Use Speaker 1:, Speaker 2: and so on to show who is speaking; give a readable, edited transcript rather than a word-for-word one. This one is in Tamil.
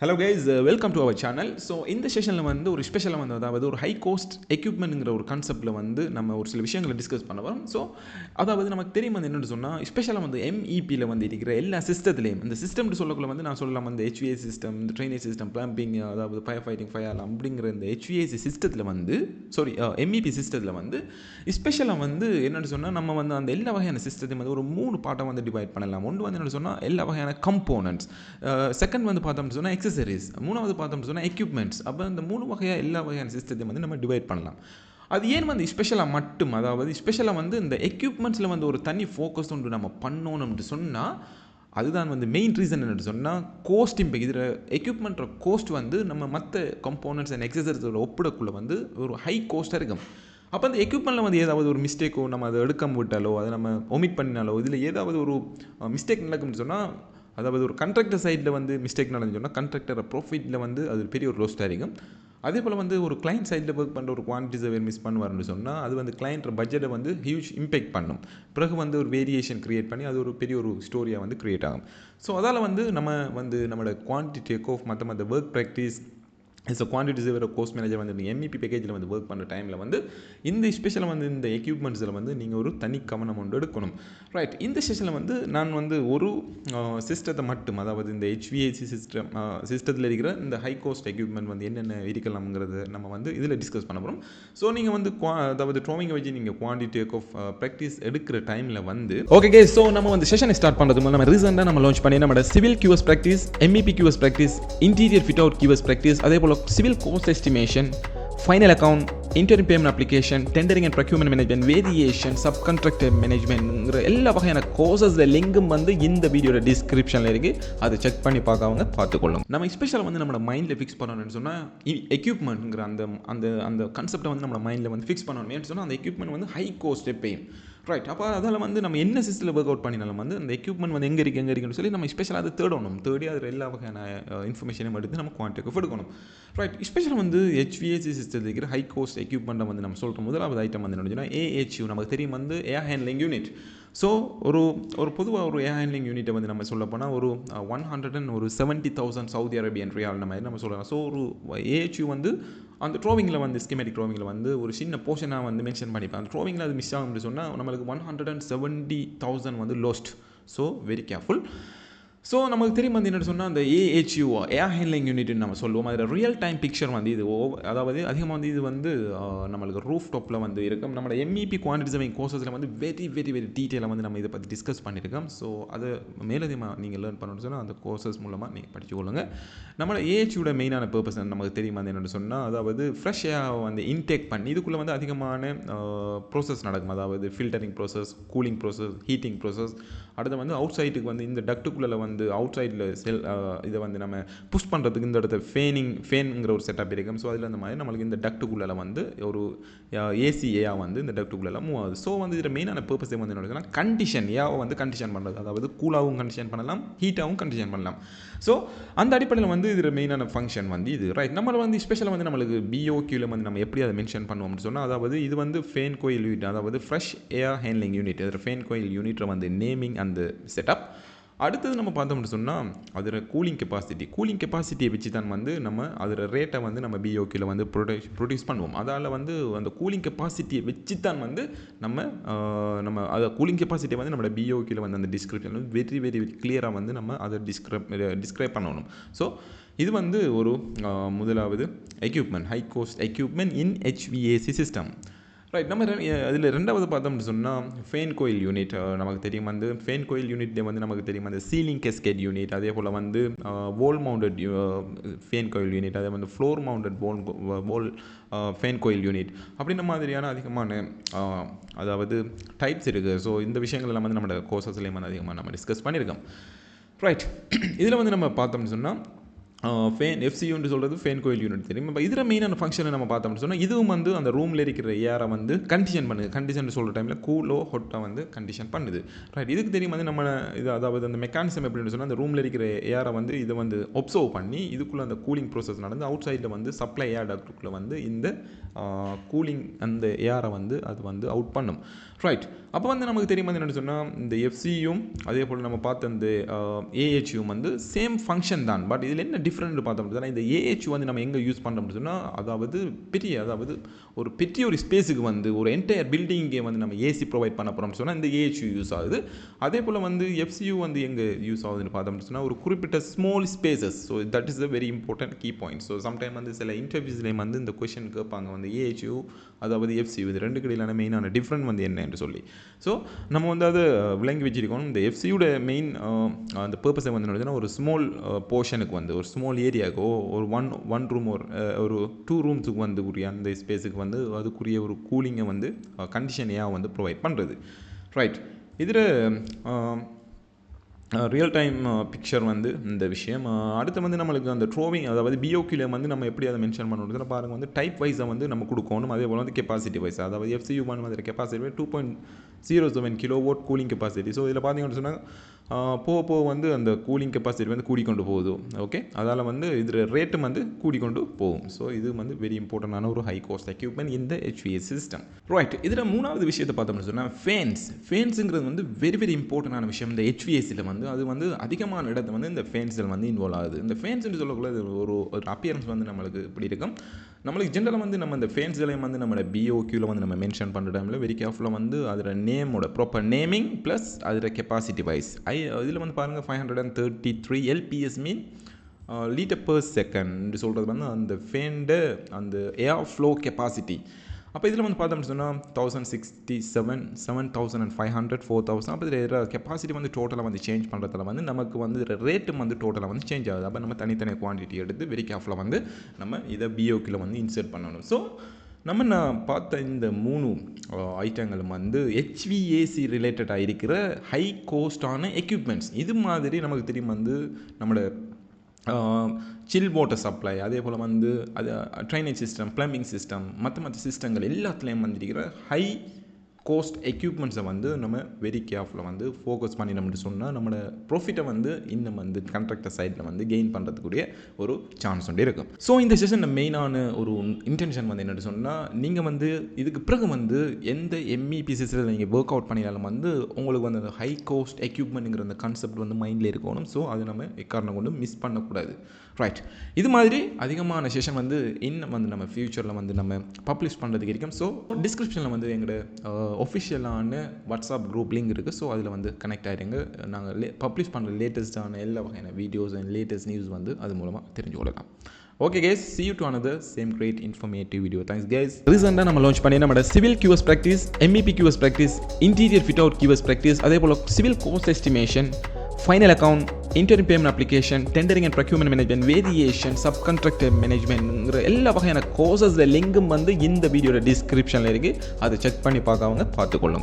Speaker 1: Hello guys, welcome to our channel. So இந்த செஷனில் வந்து ஒரு ஸ்பெஷலாக வந்து அதாவது ஒரு ஹை கோஸ்ட் எக்யூப்மெண்ட்ங்கிற ஒரு கான்செப்ட்டில் வந்து நம்ம ஒரு சில விஷயங்களை டிஸ்கஸ் பண்ண வரோம். ஸோ அதாவது நமக்கு தெரியும் வந்து என்னென்னு சொன்னால் ஸ்பெஷலாக வந்து MEPயில் வந்து இருக்கிற எல்லா சிஸ்டத்துலேயும் இந்த சிஸ்டம்னு சொல்லக்குள்ள வந்து நான் சொல்லலாம் வந்து HVAC சிஸ்டம், இந்த ட்ரைனேஜ் சிஸ்டம், பிளம்பிங், அதாவது ஃபயர் ஃபைட்டிங், ஃபயர் அலாம் அப்படிங்கிற இந்த HVAC சிஸ்டத்தில் வந்து MEP சிஸ்டத்தில் வந்து ஸ்பெஷலாக வந்து என்னென்னு சொன்னால் நம்ம வந்து அந்த எல்லா வகையான சிஸ்டத்தையும் வந்து ஒரு 3 பார்ட்டாக வந்து டிவைட் பண்ணலாம். ஒன்று வந்து என்னென்னு சொன்னால் எல்லா வகையான கம்போனன்ட்ஸ், செகண்ட் வந்து பார்த்தோம்னு சொன்னால் எக்ஸசரிஸ், மூணாவது பார்த்தோம்னு சொன்னால் எக்யூப்மெண்ட்ஸ். அப்போ இந்த 3 வகையாக எல்லா வகையான சிஸ்டத்தையும் வந்து நம்ம டிவைட் பண்ணலாம். அது ஏன் வந்து ஸ்பெஷலாக மட்டும், அதாவது ஸ்பெஷலாக வந்து இந்த எக்யூப்மெண்ட்ஸில் வந்து ஒரு தனி ஃபோக்கஸ் ஒன்று நம்ம பண்ணணும்னு சொன்னால் அதுதான் வந்து மெயின் ரீசன். என்னென்னு சொன்னால் கோஸ்ட் இம்பேக்ட். இதில் எக்யூப்மெண்ட்டோட கோஸ்ட் வந்து நம்ம மற்ற கம்போனன்ட்ஸ் அண்ட் எக்ஸசரிஸோட ஒப்பிடக்குள்ள வந்து ஒரு ஹை கோஸ்ட்டாக இருக்கும். அப்போ அந்த எக்யூப்மெண்ட்டில் வந்து ஏதாவது ஒரு மிஸ்டேக்கோ, நம்ம அதை எடுக்க விட்டாலோ, அதை நம்ம ஒமிட் பண்ணினாலோ, இதில் ஏதாவது ஒரு மிஸ்டேக் நடக்கும்னு சொன்னால், அதாவது ஒரு கான்ட்ராக்டர் சைடில் வந்து மிஸ்டேக் நடந்துன்னு சொன்னால் கான்ட்ராக்டர் ப்ராஃபிட்டில் வந்து அது பெரிய ஒரு ரோஸ்ட்டாக இருக்கும். அதே போல் வந்து ஒரு கிளைண்ட் சைடில் ஒர்க் பண்ணுற ஒரு குவான்டிட்டி சர்வேர் மிஸ் பண்ணுவார்னு சொன்னால் அது வந்து கிளைண்ட் பட்ஜெட்டை வந்து ஹியூஜ் இம்பேக்ட் பண்ணும். பிறகு வந்து ஒரு வேரியேஷன் க்ரியேட் பண்ணி அது ஒரு பெரிய ஒரு ஸ்டோரியாக வந்து க்ரியேட் ஆகும். ஸோ அதால் வந்து நம்ம வந்து நம்மளோட குவான்டிட்டி டேக் ஆஃப் மற்ற work practice is quantity surveyor cost manager வந்து நீங்கள் MEP பேக்கேஜில் வந்து ஒர்க் பண்ணுற டைமில் வந்து இந்த ஸ்பெஷலாக வந்து இந்த எக்யூப்மெண்ட்ஸில் வந்து நீங்கள் ஒரு தனி கவனம் ஒன்று எடுக்கணும். ரைட், இந்த செஷனில் வந்து நான் வந்து ஒரு சிஸ்டத்தை மட்டும், அதாவது இந்த HVAC சிஸ்டத்தில் இருக்கிற இந்த ஹை கோஸ்ட் எக்யூப்மெண்ட் வந்து என்னென்ன இருக்கலாம்ங்கிறத நம்ம வந்து இதில் டிஸ்கஸ் பண்ண போகிறோம். ஸோ நீங்கள் வந்து அதாவது ட்ரோவிங்கை வச்சு நீங்கள் குவான்டிட்டி டேக் ஆஃப் ப்ராக்டிஸ் எடுக்கிற டைமில் வந்து ஓகே. ஸோ நம்ம வந்து செஷனை ஸ்டார்ட் பண்ணுறது நம்ம ரீசெண்டாக நம்ம லான்ச் பண்ணி நம்ம civil QS practice, MEP QS practice, interior fit out QS practice, அதே போல் civil cost estimation, final account, interim payment application, tendering and procurement management, variation, subcontractor management எல்லா வகையான கோர்சஸ்ல லிங்கும் வந்து இந்த வீடியோட டிஸ்கிரிப்ஷன்ல இருக்கு. அதை செக் பண்ணி பார்க்கவங்க பார்த்துக்கொள்ளுங்க. நம்ம ஸ்பெஷலாக வந்து நம்மளோட மைண்டில் ஃபிக்ஸ் பண்ணணும்னு சொன்னால் எக்யூப்மெண்ட்ங்கிற அந்த அந்த அந்த கான்செப்டை வந்து நம்ம மைண்டில் வந்து ஃபிக்ஸ் பண்ணணும் சொன்னால் அந்த எக்யூப்மெண்ட் வந்து ஹை கோஸ்ட் எப்பயும். ரைட், அப்போ அதில் வந்து நம்ம என்ன சிஸ்டத்தில் ஒர்க் அவுட் பண்ணினாலும் வந்து அந்த எக்யூப்மெண்ட் வந்து எங்கே இருக்குன்னு சொல்லி நம்ம ஸ்பெஷலாக அதை தேடி அதில் எல்லா வகையான இன்ஃபர்மேஷனையும் எடுத்து நம்ம குவான்டிட்டி எடுக்கணும். ரைட், ஸ்பெஷலாக வந்து HVAC சிஸ்டத்தில் இருக்கிற ஹை கோஸ்ட் எக்யூப்மெண்ட்டை வந்து நம்ம சொல்கிற முதலாவது ஐட்டம் வந்து என்னன்னா AHU. நமக்கு தெரியும் வந்து ஏர் ஹேண்ட்லிங் யூனிட். ஸோ ஒரு பொதுவாக ஒரு ஏர் ஹேண்ட்லிங் யூனிட்டை வந்து நம்ம சொல்ல போனால் ஒரு 170,000 சவுதி அரேபியன் ரியால் நம்ம சொல்லலாம். ஸோ ஒரு AHU வந்து அந்த ட்ரோவிங்கில் வந்து ஸ்கீமேட்டிக் ட்ரோவிங்கில் வந்து ஒரு சின்ன போர்ஷனாக வந்து மென்ஷன் பண்ணிப்பேன். அந்த ட்ரோவிங்கில் அது மிஸ் ஆகும்னு சொன்னால் நம்மளுக்கு 170,000 வந்து lost. So very careful. So நமக்கு தெரியும் வந்து என்னென்னு சொன்னால் அந்த AHU ஏர் ஹேண்ட்லிங் யூனிட்னு நம்ம சொல்லுவோம். அதில் ரியல் டைம் பிக்சர் வந்து இது அதாவது அதிகமாக வந்து இது வந்து நம்மளுக்கு ரூஃப் டாப்பில் வந்து இருக்கும். நம்மளோட MEP குவான்டிட்டி சர்விங் கோர்சஸில் வந்து வெரி டீட்டெயிலாக வந்து நம்ம இதை பற்றி டிஸ்கஸ் பண்ணியிருக்கோம். ஸோ அதை மேலதிகமாக நீங்கள் லேர்ன் பண்ணணும்னு சொன்னால் அந்த கோர்சஸ் மூலமாக நீங்கள் படிச்சுக்கொள்ளுங்க. நம்மளோட AHUட மெயினான பர்பஸ் நமக்கு தெரியும் வந்து என்னென்னு சொன்னால் அதாவது ஃப்ரெஷ் ஏர் வந்து இன்டேக் பண்ணி இதுக்குள்ளே வந்து அதிகமான ப்ரோசஸ் நடக்கும். அதாவது filtering process, cooling process, heating process. அடுத்து வந்து அவுட் சைட்டுக்கு வந்து இந்த டக்டுக்குள்ளே வந்து அவுட் சைடில் இதை வந்து நம்ம புஷ் பண்ணுறதுக்கு இந்த இடத்த ஃபேனுங்கிற ஒரு செட்டப் இருக்கும். ஸோ அதில் அந்த மாதிரி நம்மளுக்கு இந்த டக்டுக்குள்ளே வந்து ஒரு ஏசிஏயாக வந்து இந்த டக்டுக்குள்ளே மூவ் ஆகுது. ஸோ வந்து இதில் மெயினான பர்பஸே வந்து என்ன கண்டிஷன் ஏவை வந்து கண்டிஷன் பண்ணுறது. அதாவது கூலாகவும் கண்டிஷன் பண்ணலாம், ஹீட்டாகவும் கண்டிஷன் பண்ணலாம். ஸோ அந்த அடிப்படையில் வந்து இதில் மெயினான ஃபங்க்ஷன் வந்து இது. ரைட், நம்மளை வந்து ஸ்பெஷலாக வந்து நம்மளுக்கு BOQவில் வந்து நம்ம எப்படி அதை மென்ஷன் பண்ணுவோம்னு சொன்னால் அதாவது இது வந்து ஃபேன் கோயில் யூனிட், அதாவது ஃப்ரெஷ் ஏர் ஹேண்ட்லிங் யூனிட். அதில் ஃபேன் கோயில் யூனிட்டை வந்து நேமிங் அந்த செட்டப். அடுத்தது நம்ம பார்த்தோம்னு சொன்னால் அதில் கூலிங் கெப்பாசிட்டியை வச்சு தான் வந்து நம்ம அதில் ரேட்டை வந்து நம்ம BOQவில் வந்து ப்ரொடியூஸ் பண்ணுவோம். அதால் வந்து அந்த கூலிங் கெப்பாசிட்டியை வச்சு தான் வந்து நம்ம அதை கூலிங் கெப்பாசிட்டியை வந்து நம்மளோட BOQவில் வந்து அந்த டிஸ்கிரிப்ஷன் வந்து வெரி கிளியராக வந்து நம்ம அதை டிஸ்கிரைப் பண்ணணும். ஸோ இது வந்து ஒரு முதலாவது எக்யூப்மெண்ட், ஹை கோஸ்ட் எக்யூப்மெண்ட் இன் HVAC சிஸ்டம். ரைட், நம்ம அதில் ரெண்டாவது பார்த்தோம்னு சொன்னால் ஃபேன் கோயில் யூனிட். நமக்கு தெரியும் வந்து ஃபேன் கோயில் யூனிட்லேயே வந்து நமக்கு தெரியும் அந்த சீலிங் கேஸ்கேட் யூனிட், அதே போல் வந்து வால் மவுண்டட் ஃபேன் கோயில் யூனிட், அதே வந்து ஃப்ளோர் மவுண்டட் வால் ஃபேன் கோயில் யூனிட் அப்படின்ற மாதிரியான அதிகமான அதாவது டைப்ஸ் இருக்குது. ஸோ இந்த விஷயங்கள் எல்லாம் வந்து நம்மளோட கோர்சஸ்லேயும் வந்து அதிகமாக நம்ம டிஸ்கஸ் பண்ணியிருக்கோம். ரைட், இதில் வந்து நம்ம பார்த்தோம்னு சொன்னால் FCUன்னு சொல்கிறது ஃபேன் கோயில் யூனிட் தெரியும். இப்போ இதில் மெயினான ஃபங்க்ஷனை நம்ம பார்த்தோம்னு சொன்னால் இதுவும் வந்து அந்த ரூமில் இருக்கிற ஏரை வந்து கண்டிஷன் பண்ணுது. கண்டிஷன் சொல்கிற டைமில் கூலோ ஹொட்டாக வந்து கண்டிஷன் பண்ணுது. ரைட், இதுக்கு தெரியும் வந்து நம்ம இது அதாவது அந்த மெக்கானிசம் எப்படின்னு சொன்னால் அந்த ரூமில் இருக்கிற ஏரை வந்து இதை வந்து ஒப்சர்வ் பண்ணி இதுக்குள்ளே அந்த கூலிங் ப்ரோசஸ் நடந்து அவுட் சைடில் வந்து சப்ளை ஏர் டக்டுக்குள்ளே வந்து இந்த கூலிங் அந்த ஏரை வந்து அது வந்து அவுட் பண்ணும். ரைட். அப்போ வந்து நமக்கு தெரியும் வந்து என்னென்னு சொன்னால் இந்த எஃப்சியும் அதே போல் நம்ம பார்த்த அந்த ஏஹெச்யூம் வந்து சேம் ஃபங்க்ஷன் தான். பட் இதில் என்ன டிஃப்ரெண்ட் பார்த்தோம் அப்படின்னா இந்த ஏஹெச்யூ வந்து நம்ம எங்கே யூஸ் பண்ணுறோம்னு சொன்னால் அதாவது ஒரு பெரிய ஒரு ஸ்பேஸுக்கு வந்து ஒரு என்டையர் பில்டிங்கே வந்து நம்ம ஏசி ப்ரொவைட் பண்ண போகிறோம்னு சொன்னால் இந்த ஏஹெச்யூ யூஸ் ஆகுது. அதே போல் வந்து எஃப்சியூ வந்து எங்கே யூஸ் ஆகுதுன்னு பார்த்தோம்னு சொன்னால் ஒரு குறிப்பிட்ட small spaces. So that is a very important key point. So sometime வந்து சில இன்டர்வியூஸ்லேயும் வந்து இந்த கொஷின் கேட்பாங்க வந்து ஏஹெச்யூ அதாவது எஃப்சியூ இது ரெண்டு கடையிலான மெயினான டிஃப்ரெண்ட் வந்து என்ன என்று சொல்லி. ஸோ நம்ம வந்து அதை விளங்கி வச்சிருக்கோம். இந்த எஃப்சியோட மெயின் அந்த பர்பஸை வந்து என்னன்னா ஒரு ஸ்மால் போர்ஷனுக்கு வந்து ஒரு ஸ்மால் ஏரியாவுக்கோ ஒரு ஒன் ரூம் ஒரு 2 ரூம்ஸுக்கு வந்து உரிய அந்த ஸ்பேஸுக்கு வந்து அதுக்குரிய ஒரு கூலிங்கை வந்து கண்டிஷனையாக வந்து ப்ரொவைட் பண்ணுறது. ரைட். இதில் ரியல் டைம் பிக்சர் வந்து இந்த விஷயம். அடுத்து வந்து நம்மளுக்கு அந்த ட்ரோவிங் அதாவது பிஓக்யூல வந்து நம்ம எப்படி அதை மென்ஷன் பண்ணுறதுல பாருங்கள் வந்து டைப் வைஸை வந்து நம்ம கொடுக்கணும். அதே போல் வந்து கெப்பாசிட்டி வைஸ் அதாவது எஃப்சியூ வந்து capacity 2.07 kilowatt cooling capacity. So இதில் பார்த்தீங்கன்னு சொன்னால் போக வந்து அந்த கூலிங் கெப்பாசிட்டி வந்து கூடிக்கொண்டு போகுது. ஓகே, அதால் வந்து இதில் ரேட்டும் வந்து கூடிக்கொண்டு போகும். ஸோ இது வந்து வெரி இம்பார்ட்டண்டான ஒரு ஹை காஸ்ட் எக்யூப்மெண்ட் இந்த HVAC சிஸ்டம். ரைட். இதில் மூணாவது விஷயத்தை பார்த்தோம்னு சொன்னால் ஃபேன்ஸுங்கிறது வந்து வெரி இம்பார்ட்டண்டான விஷயம் இந்த HVACயில் வந்து. அது வந்து அதிகமான இடத்துல வந்து இந்த ஃபேன்ஸில் வந்து இன்வால்வ் ஆகுது. இந்த ஃபேன்ஸ்ன்னு சொல்லக்குள்ள ஒரு அப்பியரன்ஸ் வந்து நம்மளுக்கு இப்படி இருக்கும். நம்மளுக்கு ஜென்ரலாக வந்து நம்ம இந்த ஃபேன்ஸ்களையும் வந்து நம்மளோட பிஓக்யூவில் வந்து நம்ம மென்ஷன் பண்ணுற டைமில் வெரி கேர்ஃபுல்லாக வந்து அதோட நேமோட ப்ராப்பர் நேமிங் ப்ளஸ் அதோட கெப்பாசிட்டி வைஸ் இதில் வந்து பாருங்கள் 533 LPS மீன் லீட்டர் பர் செகண்ட் சொல்கிறது வந்து அந்த ஃபேன்ட அந்த ஏர் ஃப்ளோ கெப்பாசிட்டி. அப்போ இதில் வந்து பார்த்தோம்னு சொன்னால் 1067 7500 4000. அப்போ இதில் கெப்பாசிட்டி வந்து டோட்டலாக வந்து சேஞ்ச் பண்ணுறதுல வந்து நமக்கு வந்து ரேட்டும் வந்து டோட்டலாக வந்து சேஞ்ச் ஆகுது. அப்போ நம்ம தனித்தனி குவான்டிட்டி எடுத்து வெரி கேர்ஃபுல்லாக வந்து நம்ம இதை பிஓக்கில் வந்து இன்சர்ட் பண்ணணும். ஸோ நான் பார்த்த இந்த 3 ஐட்டங்களும் வந்து HVAC ரிலேட்டடாக இருக்கிற ஹை கோஸ்டான எக்யூப்மெண்ட்ஸ். இது மாதிரி நமக்கு தெரியும் வந்து நம்மளோட சில் வாட்டர் சப்ளை அதே போல் வந்து அது ட்ரைனேஜ் சிஸ்டம் ப்ளம்பிங் சிஸ்டம் மற்ற சிஸ்டங்கள் எல்லாத்துலேயும் வந்துருக்கிற ஹை கோஸ்ட் எக்யூப்மெண்ட்ஸை வந்து நம்ம வெரி கேர்ஃபுல்லாக வந்து ஃபோக்கஸ் பண்ணினோம்னு சொன்னால் நம்மளோட ப்ராஃபிட்டை வந்து இன்னும் வந்து கான்ட்ராக்டர் சைடில் வந்து கெயின் பண்ணுறதுக்குரிய ஒரு சான்ஸ் வந்து இருக்கும். ஸோ இந்த செஷன் மெயினான ஒரு இன்டென்ஷன் வந்து என்னென்னு சொன்னால் நீங்கள் வந்து இதுக்கு பிறகு வந்து எந்த MEP சிஸ்டத்தில் நீங்கள் ஒர்க் அவுட் பண்ணினாலும் வந்து உங்களுக்கு வந்து அந்த ஹை கோஸ்ட் எக்யூப்மெண்ட்டுங்கிற அந்த கான்செப்ட் வந்து மைண்டில் இருக்கணும். ஸோ அது நம்ம எக்காரணம் கொண்டு மிஸ் பண்ணக்கூடாது. ரைட். இது மாதிரி அதிகமான செஷன் வந்து இன்னும் வந்து நம்ம ஃப்யூச்சரில் வந்து நம்ம பப்ளிஷ் பண்ணுறதுக்கு இருக்கும். ஸோ டிஸ்கிரிப்ஷனில் வந்து எங்களோட ஒஃபிஷியலான வாட்ஸ்அப் குரூப் லிங்க் இருக்குது. ஸோ அதில் வந்து கனெக்ட் ஆகிடுங்க. நாங்கள் பப்ளிஷ் பண்ணுற லேட்டஸ்ட்டான எல்லா வகையான வீடியோஸ் அண்ட் லேட்டஸ்ட் நியூஸ் வந்து அது மூலமாக தெரிஞ்சு கொள்ளலாம். Okay guys, see you to another same great informative video. Thanks guys. ரீசெண்டாக நம்ம லான்ச் பண்ணி நம்ம civil QS practice, MEP QS practice, interior fit out QS practice, அதே போல் civil cost estimation, final account, interim payment application, tendering and procurement management, variation, subcontractor மேனேஜ்மெண்ட்ங்கிற எல்லா வகையான கோர்சஸ் லிங்கும் வந்து இந்த வீடியோட டிஸ்கிரிப்ஷனில் இருக்குது. அதை செக் பண்ணி பார்க்கவங்க பார்த்துக்கொள்ளுங்க.